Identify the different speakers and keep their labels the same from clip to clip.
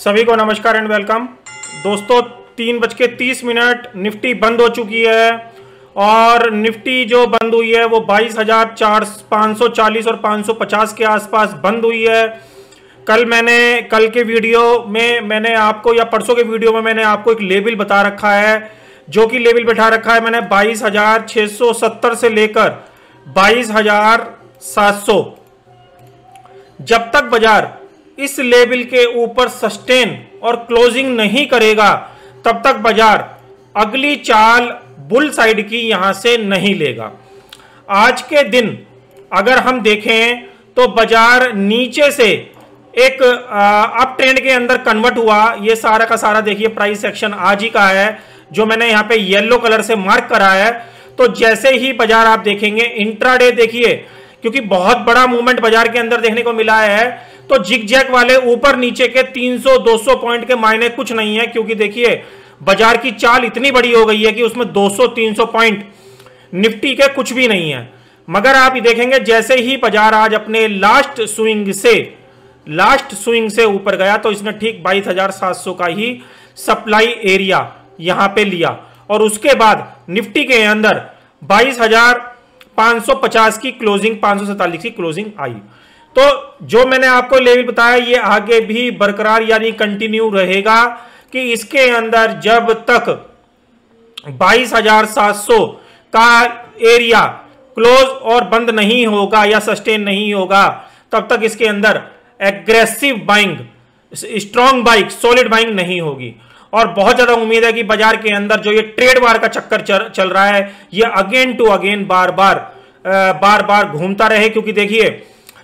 Speaker 1: सभी को नमस्कार एंड वेलकम। दोस्तों 3:30 निफ्टी बंद हो चुकी है और निफ्टी जो बंद हुई है वो 22,540 और 550 के आसपास बंद हुई है। कल के वीडियो में मैंने आपको या परसों के वीडियो में मैंने आपको एक लेवल बता रखा है, जो कि लेवल बैठा रखा है मैंने 22,670 से लेकर 22,700। जब तक बाजार इस लेवल के ऊपर सस्टेन और क्लोजिंग नहीं करेगा तब तक बाजार अगली चाल बुल साइड की यहां से नहीं लेगा। आज के दिन अगर हम देखें तो बाजार नीचे से एक अप ट्रेंड के अंदर कन्वर्ट हुआ। ये सारा का सारा देखिए प्राइस एक्शन आज ही का है, जो मैंने यहां पे येलो कलर से मार्क करा है। तो जैसे ही बाजार आप देखेंगे इंट्राडे देखिए, क्योंकि बहुत बड़ा मूवमेंट बाजार के अंदर देखने को मिला है, तो जिग जैक वाले ऊपर नीचे के 300-200 पॉइंट के मायने कुछ नहीं है, क्योंकि देखिए बाजार की चाल इतनी बड़ी हो गई है कि उसमें 200-300 पॉइंट निफ्टी के कुछ भी नहीं है। मगर आप देखेंगे जैसे ही बाजार आज अपने लास्ट स्विंग से ऊपर गया तो इसने ठीक 22,700 का ही सप्लाई एरिया यहां पे लिया और उसके बाद निफ्टी के अंदर 22,550 की क्लोजिंग, 547 की क्लोजिंग आई। तो जो मैंने आपको लेवल बताया ये आगे भी बरकरार यानी कंटिन्यू रहेगा कि इसके अंदर जब तक 22,700 का एरिया क्लोज और बंद नहीं होगा या सस्टेन नहीं होगा तब तक इसके अंदर aggressive buying, strong buying, solid buying नहीं होगी। और बहुत ज्यादा उम्मीद है कि बाजार के अंदर जो ये ट्रेड वार का चक्कर चल रहा है ये अगेन टू अगेन बार बार घूमता रहे, क्योंकि देखिए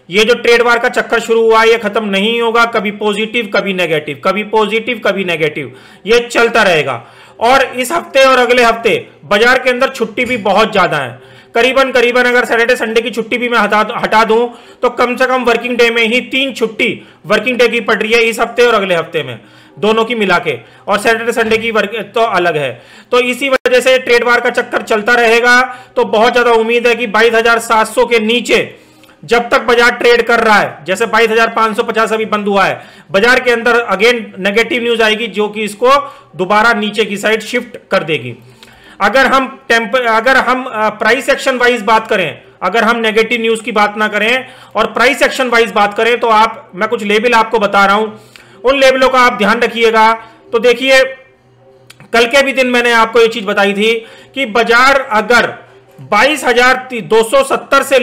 Speaker 1: ये जो ट्रेड वार का चक्कर शुरू हुआ है ये खत्म नहीं होगा। कभी पॉजिटिव कभी नेगेटिव, कभी पॉजिटिव कभी नेगेटिव, ये चलता रहेगा। और इस हफ्ते और अगले हफ्ते बाजार के अंदर छुट्टी भी बहुत ज्यादा है। करीबन अगर सैटरडे संडे की छुट्टी भी मैं हटा दूं तो कम से कम वर्किंग डे में ही 3 छुट्टी वर्किंग डे की पड़ रही है इस हफ्ते और अगले हफ्ते में, दोनों की मिला के, और सैटरडे संडे की तो अलग है। तो इसी वजह से ट्रेड वार का चक्कर चलता रहेगा। तो बहुत ज्यादा उम्मीद है कि 22,700 के नीचे जब तक बाजार ट्रेड कर रहा है, जैसे 22,550 अभी बंद हुआ है, बाजार के अंदर अगेन नेगेटिव न्यूज आएगी जो कि इसको दोबारा नीचे की साइड शिफ्ट कर देगी। अगर हम प्राइस एक्शन वाइज बात करें, अगर हम नेगेटिव न्यूज की बात ना करें और प्राइस एक्शन वाइज बात करें, तो मैं कुछ लेवल आपको बता रहा हूं, उन लेवलों का आप ध्यान रखिएगा। तो देखिए कल के भी दिन मैंने आपको ये चीज बताई थी कि बाजार अगर 22,270 से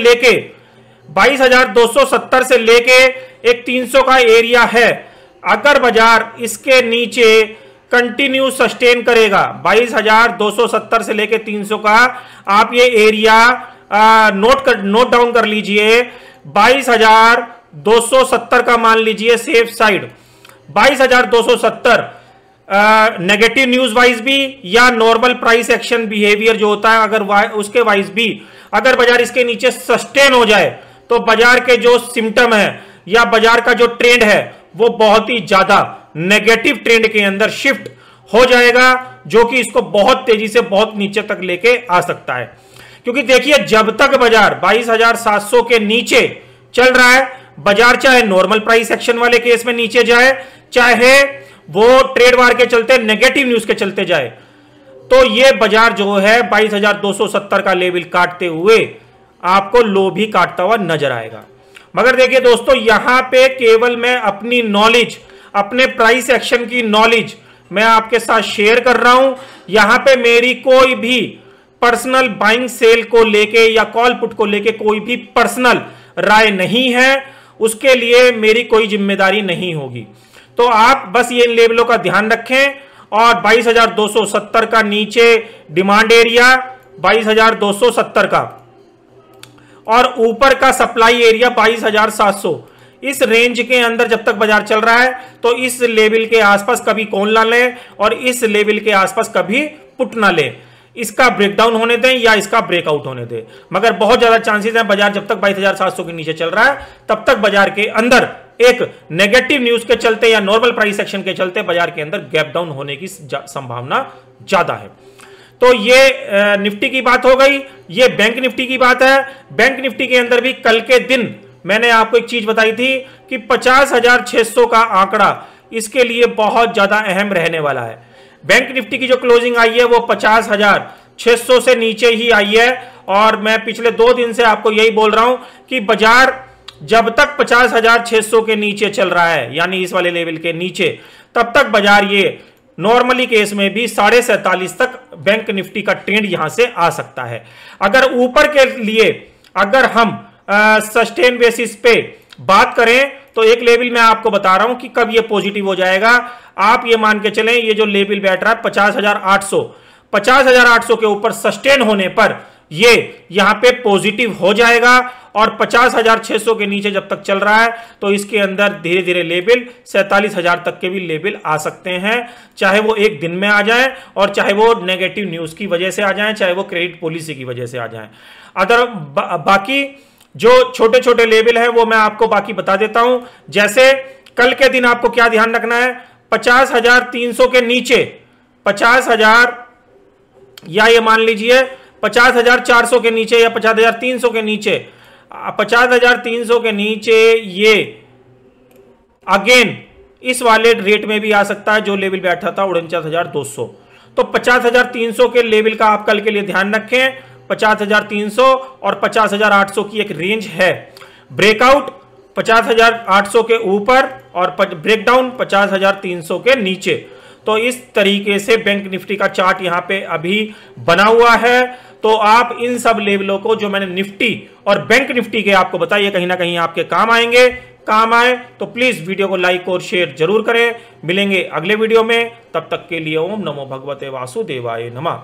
Speaker 1: लेके एक 300 का एरिया है, अगर बाजार इसके नीचे कंटिन्यू सस्टेन करेगा 22,270 से लेके 300 का, आप ये एरिया नोट डाउन कर लीजिए। 22,270 का मान लीजिए safe side, 22,270 negative news wise भी या नॉर्मल प्राइस एक्शन बिहेवियर जो होता है अगर उसके वाइज भी अगर बाजार इसके नीचे सस्टेन हो जाए तो बाजार के जो सिम्टम है या बाजार का जो ट्रेंड है वो बहुत ही ज्यादा नेगेटिव ट्रेंड के अंदर शिफ्ट हो जाएगा, जो कि इसको बहुत तेजी से बहुत नीचे तक लेके आ सकता है। क्योंकि देखिए जब तक बाजार 22,700 के नीचे चल रहा है, बाजार चाहे नॉर्मल प्राइस एक्शन वाले केस में नीचे जाए, चाहे वो ट्रेड वार के चलते नेगेटिव न्यूज के चलते जाए, तो ये बाजार जो है 22,270 का लेवल काटते हुए आपको लो भी काटता हुआ नजर आएगा। मगर देखिए दोस्तों, यहां पे केवल मैं अपनी नॉलेज, अपने प्राइस एक्शन की नॉलेज मैं आपके साथ शेयर कर रहा हूं। यहां पे मेरी कोई भी पर्सनल बाइंग सेल को लेके या कॉल पुट को लेके कोई भी पर्सनल राय नहीं है, उसके लिए मेरी कोई जिम्मेदारी नहीं होगी। तो आप बस ये लेवलों का ध्यान रखें और 22,270 का नीचे डिमांड एरिया 22,270 का और ऊपर का सप्लाई एरिया 22,700, इस रेंज के अंदर जब तक बाजार चल रहा है तो इस लेवल के आसपास कभी कॉल ना ले और इस लेवल के आसपास कभी पुट ना ले। इसका ब्रेकडाउन होने दें या इसका ब्रेकआउट होने दें, मगर बहुत ज्यादा चांसेस हैं बाजार जब तक 22,700 के नीचे चल रहा है तब तक बाजार के अंदर एक नेगेटिव न्यूज के चलते या नॉर्मल प्राइस एक्शन के चलते बाजार के अंदर गैप डाउन होने की संभावना ज्यादा है। तो ये निफ्टी की बात हो गई, ये बैंक निफ्टी की बात है। बैंक निफ्टी के अंदर भी कल के दिन मैंने आपको एक चीज बताई थी कि 50,600 का आंकड़ा इसके लिए बहुत ज्यादा अहम रहने वाला है। बैंक निफ्टी की जो क्लोजिंग आई है वो 50,600 से नीचे ही आई है, और मैं पिछले 2 दिन से आपको यही बोल रहा हूं कि बाजार जब तक 50,600 के नीचे चल रहा है, यानी इस वाले लेवल के नीचे, तब तक बाजार ये नॉर्मली केस में भी 47.5 तक बैंक निफ्टी का ट्रेंड यहां से आ सकता है। अगर ऊपर के लिए अगर हम सस्टेन बेसिस पे बात करें तो एक लेवल मैं आपको बता रहा हूं कि कब ये पॉजिटिव हो जाएगा। आप ये मान के चलें, ये जो लेवल बैठ रहा है 50,800 के ऊपर सस्टेन होने पर ये यहां पे पॉजिटिव हो जाएगा, और 50,600 के नीचे जब तक चल रहा है तो इसके अंदर धीरे धीरे लेवल 47,000 तक के भी लेवल आ सकते हैं, चाहे वो एक दिन में आ जाए और चाहे वो नेगेटिव न्यूज की वजह से आ जाए, चाहे वो क्रेडिट पॉलिसी की वजह से आ जाए। अदर बाकी जो छोटे छोटे लेवल है वो मैं आपको बाकी बता देता हूं। जैसे कल के दिन आपको क्या ध्यान रखना है, 50,300 के नीचे 50,000 या ये मान लीजिए 50,400 के नीचे या 50,300 के नीचे, 50,300 के नीचे ये अगेन इस वाले रेट में भी आ सकता है जो लेवल बैठा था 49,200। तो 50,300 के लेवल का आप कल के लिए ध्यान रखें। 50,300 और 50,800 की एक रेंज है। ब्रेकआउट 50,800 के ऊपर और ब्रेकडाउन 50,300 के नीचे। तो इस तरीके से बैंक निफ्टी का चार्ट यहां पे अभी बना हुआ है। तो आप इन सब लेवलों को जो मैंने निफ्टी और बैंक निफ्टी के आपको बताइए कहीं ना कहीं आपके काम आएंगे। काम आए तो प्लीज वीडियो को लाइक और शेयर जरूर करें। मिलेंगे अगले वीडियो में, तब तक के लिए ओम नमो भगवते वासुदेवाय नमः।